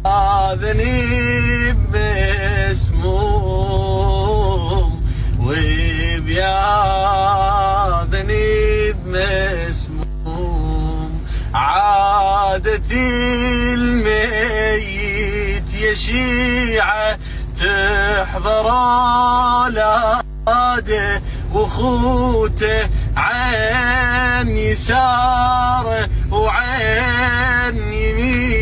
ذنب مسموم وبيا ذنب مسموم. عادتي الميت يشيعه تحضر اولاده وخوته عن يساره وعن يمين